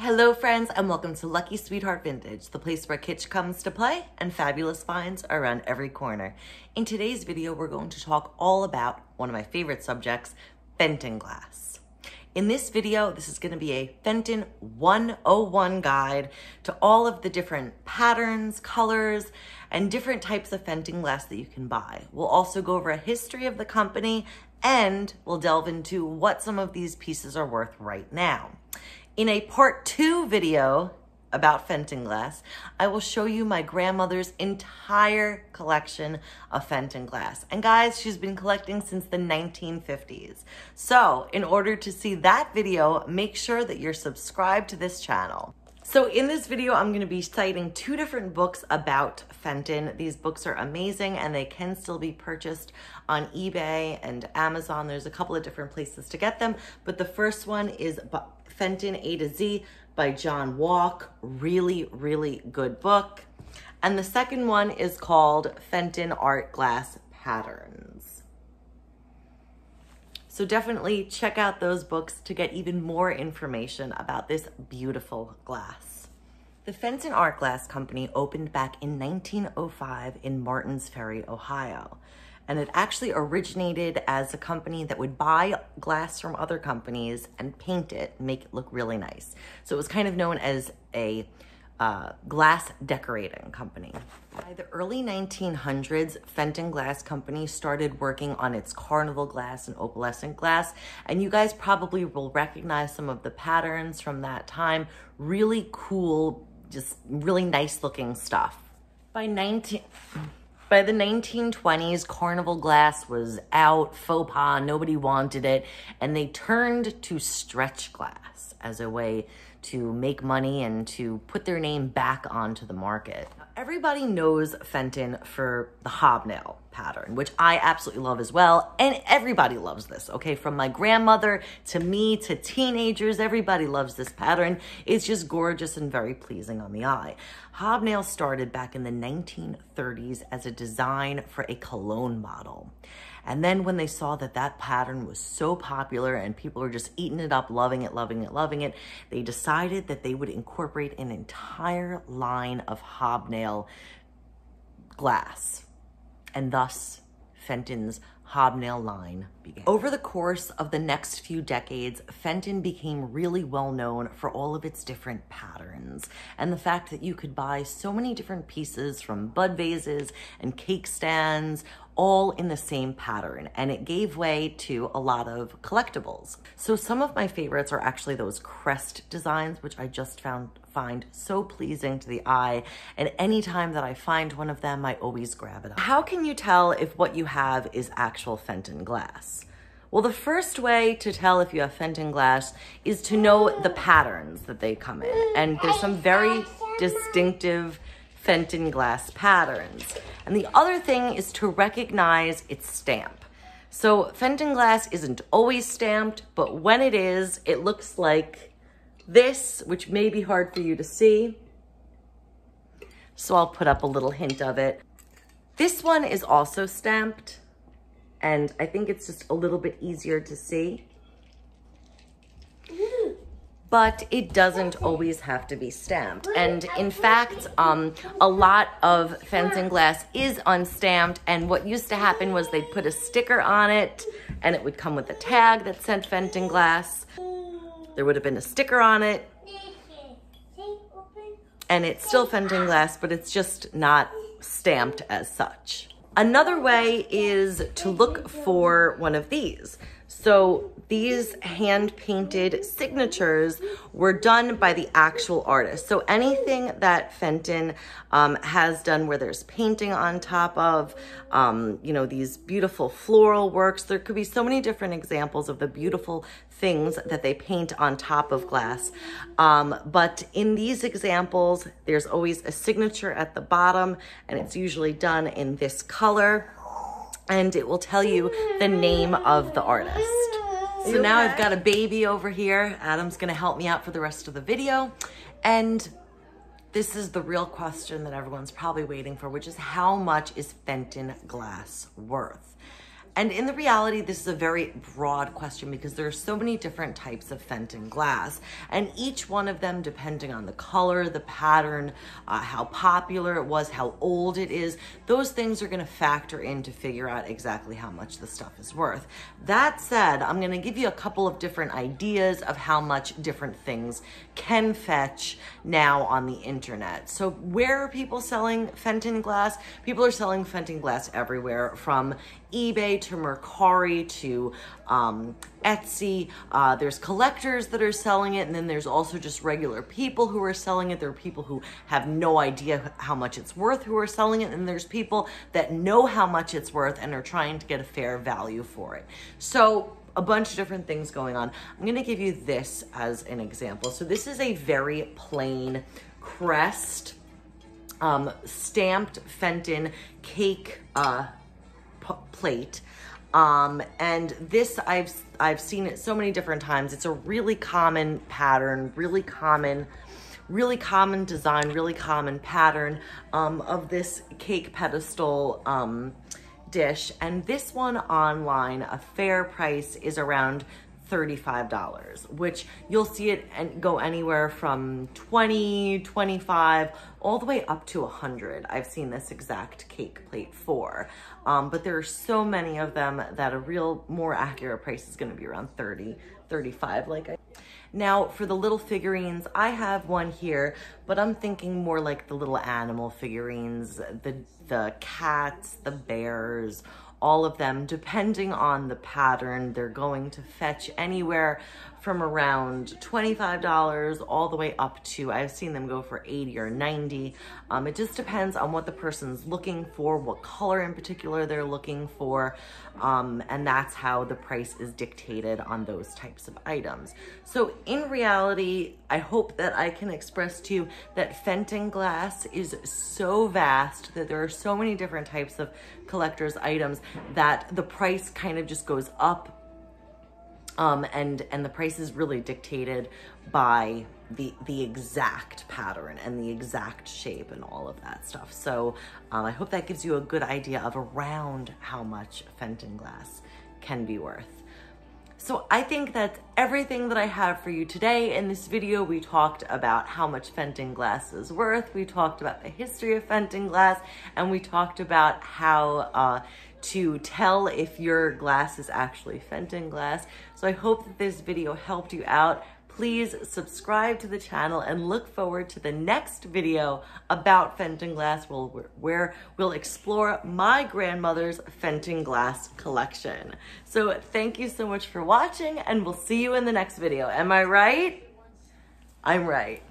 Hello friends and welcome to Lucky Sweetheart Vintage, the place where kitsch comes to play and fabulous finds are around every corner. In today's video, we're going to talk all about one of my favorite subjects, Fenton glass. In this video, this is going to be a Fenton 101 guide to all of the different patterns, colors, and different types of Fenton glass that you can buy. We'll also go over a history of the company and we'll delve into what some of these pieces are worth right now. In a part 2 video about Fenton glass, I will show you my grandmother's entire collection of Fenton glass. And guys, she's been collecting since the 1950s. So in order to see that video, make sure that you're subscribed to this channel. So in this video, I'm going to be citing 2 different books about Fenton. These books are amazing and they can still be purchased on eBay and Amazon. There's a couple of different places to get them, but the first one is Fenton A to Z by John Walk. Really good book. And the second one is called Fenton Art Glass Patterns. So definitely check out those books to get even more information about this beautiful glass. The Fenton Art Glass Company opened back in 1905 in Martins Ferry, Ohio. And it actually originated as a company that would buy glass from other companies and paint it and make it look really nice. So it was kind of known as a glass decorating company. By the early 1900s, Fenton Glass Company started working on its carnival glass and opalescent glass. And you guys probably will recognize some of the patterns from that time. Really cool, just really nice looking stuff. By the 1920s, carnival glass was out, faux pas, nobody wanted it, and they turned to stretch glass as a way to make money and to put their name back onto the market. Everybody knows Fenton for the hobnail pattern, which I absolutely love as well, and everybody loves this, okay? From my grandmother to me to teenagers, everybody loves this pattern. It's just gorgeous and very pleasing on the eye. Hobnail started back in the 1930s as a design for a cologne bottle. And then when they saw that that pattern was so popular and people were just eating it up, loving it, they decided that they would incorporate an entire line of hobnail glass. And thus, Fenton's hobnail line began. Over the course of the next few decades, Fenton became really well known for all of its different patterns and the fact that you could buy so many different pieces from bud vases and cake stands all in the same pattern, and it gave way to a lot of collectibles. So some of my favorites are actually those crest designs, which I just find so pleasing to the eye, and anytime that I find one of them, I always grab it up. How can you tell if what you have is actual Fenton glass? Well, the first way to tell if you have Fenton glass is to know the patterns that they come in, and there's some very distinctive Fenton glass patterns. And the other thing is to recognize its stamp. So Fenton glass isn't always stamped, but when it is, it looks like this, which may be hard for you to see. So I'll put up a little hint of it. This one is also stamped, and I think it's just a little bit easier to see. But it doesn't always have to be stamped. And in fact, a lot of Fenton glass is unstamped, and what used to happen was they'd put a sticker on it and it would come with a tag that said Fenton glass. There would have been a sticker on it and it's still Fenton glass, but it's just not stamped as such. Another way is to look for one of these. So these hand-painted signatures were done by the actual artist. So anything that Fenton has done where there's painting on top of, you know, these beautiful floral works, there could be so many different examples of the beautiful things that they paint on top of glass. But in these examples, there's always a signature at the bottom, and it's usually done in this color, and it will tell you the name of the artist. So now I've got a baby over here. Adam's gonna help me out for the rest of the video. And this is the real question that everyone's probably waiting for, which is how much is Fenton glass worth? And in the reality, this is a very broad question because there are so many different types of Fenton glass, and each one of them, depending on the color, the pattern, how popular it was, how old it is, those things are going to factor in to figure out exactly how much the stuff is worth. That said, I'm going to give you a couple of different ideas of how much different things can fetch now on the internet. So where are people selling Fenton glass? People are selling Fenton glass everywhere, from eBay to Mercari to Etsy. There's collectors that are selling it, and then there's also just regular people who are selling it. There are people who have no idea how much it's worth who are selling it, and there's people that know how much it's worth and are trying to get a fair value for it. So a bunch of different things going on. I'm going to give you this as an example. So this is a very plain crest stamped Fenton cake plate. And this, I've seen it so many different times. It's a really common pattern, really common design, really common pattern of this cake pedestal dish. And this one online, a fair price is around $35, which you'll see it and go anywhere from 20, 25, all the way up to 100. I've seen this exact cake plate for, but there are so many of them that a real more accurate price is going to be around 30, 35. Now for the little figurines, I have one here, but I'm thinking more like the little animal figurines, the cats, the bears, all of them, depending on the pattern, they're going to fetch anywhere from around $25 all the way up to, I've seen them go for 80 or 90. It just depends on what the person's looking for, what color in particular they're looking for, and that's how the price is dictated on those types of items. So in reality, I hope that I can express to you that Fenton glass is so vast, that there are so many different types of collector's items, that the price kind of just goes up. And the price is really dictated by the exact pattern and the exact shape and all of that stuff. So I hope that gives you a good idea of around how much Fenton glass can be worth. So I think that's everything that I have for you today. In this video, we talked about how much Fenton glass is worth. We talked about the history of Fenton glass, and we talked about how to tell if your glass is actually Fenton glass. So I hope that this video helped you out. Please subscribe to the channel and look forward to the next video about Fenton glass, where we'll explore my grandmother's Fenton glass collection. So thank you so much for watching, and we'll see you in the next video. Am I right? I'm right.